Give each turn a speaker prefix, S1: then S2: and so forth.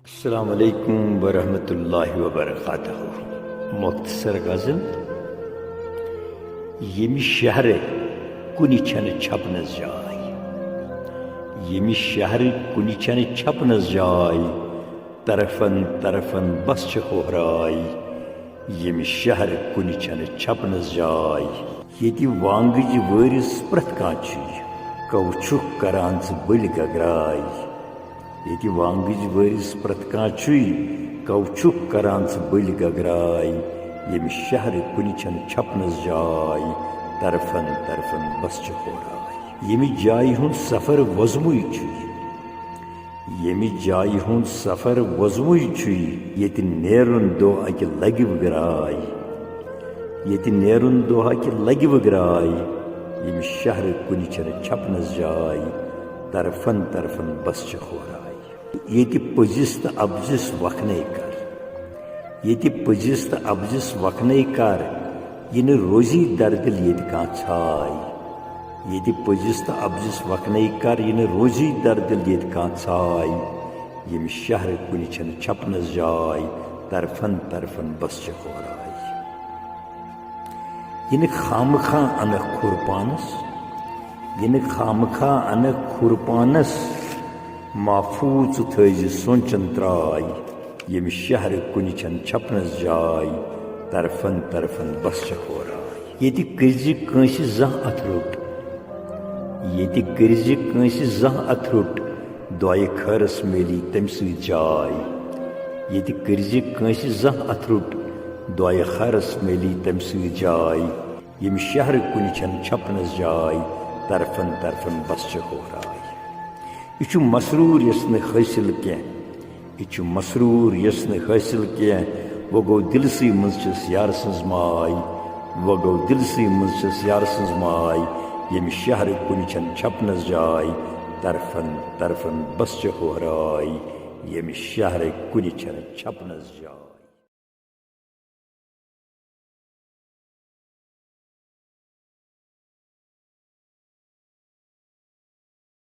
S1: السلام علیکم ورحمۃ اللہ وبرکاتہ. مختصر غزل. یم شہر کنی چھن چھپنس جائے، یم شہر کنی چھن چھپنس جائے، طرفن طرفن بس چھ ہوہرائی. یم شہر کنی چھن چھپنس جائے، یتی وانگج وٲرِس پرٛٮ۪تھ کانٛہہ چھُ، کو چھُکھ کران ژٕ بٔلۍ گگراے. یتی وانگج وٲرِس پرٛٮ۪تھ کانٛہہ چھُے، کو چھُکھ کران ژٕ بٔلۍ گگراے. یم شہر کنی چھن چھپنس جاے، طرفن طرفن بس چھ ہوہراے. یمہِ جایہِ ہُنٛد سفر ووزمُے چھُے، یمہِ جایہِ ہُنٛد سفر ووزمُے چھُے، ییٚتہِ نیرُن دۄہ اکہِ لگہِ وٕگراے. ییٚتہِ نیرُن دۄہ اکہِ لگہِ وٕگراے. یم شہر کنی چھن چھپنس جاے، طرفن طرفن بس چھ ہوہراے. ییٚتہِ پٔزِس تہٕ ابزِس وکھنے کر، ییٚتہِ پٔزِس تہٕ ابزِس وکھنے کر، یِنہٕ روزی دردِل ییٚتہِ کانٛہہ ژھاے. ییٚتہِ پٔزِس تہٕ ابزِس وکھنے کر، یِنہٕ روزی دردِل ییٚتہِ کانٛہہ ژھاے. یم شہر کنی چھن چھپنس جاے، طرفن طرفن بس چھ ہوہراے. یِنہٕ خامخواہ انکھ کھُر پانس، یِنہٕ خامخواہ انکھ کھُر پانس، محفوظ ژٕ تھٲیزِ سونچن تراے. یم شہر کنی چھن چھپنس جاے، طرفن طرفن بس چھ ہوہراے. ییٚتہِ کٔرزِ کٲنٛسہِ زانٛہہ اتھ روٚٹ، ییٚتہِ کٔرزِ کٲنٛسہِ زانٛہہ اتھ روٚٹ، دۄیہِ خٲرس میلی تمہِ سۭتۍ جاے. ییٚتہِ کٔرزِ کٲنٛسہِ زانٛہہ اتھ روٚٹ، دۄیہِ خٲرس میلی تمہِ سۭتۍ جاے. یم شہر کنی چھن چھپنس جاے، طرفن طرفن بس چھ ہوہراے. یہ چھُ مسرور یس نہٕ حٲصِل کینٛہہ، یہ چھُ مسرور یس نہٕ حٲصِل کینٛہہ، وۄنۍ گوٚو دِلسٕے منٛز چھس یار سٕنٛز ماے. وۄنۍ گوٚو دِلسٕے منٛز چھس یار سٕنٛز ماے. یم شہر کنی چھن چھپنس جاے، طرفن طرفن بس چھ ہوہراے. یم شہر کنی چھن چھپنس جاے.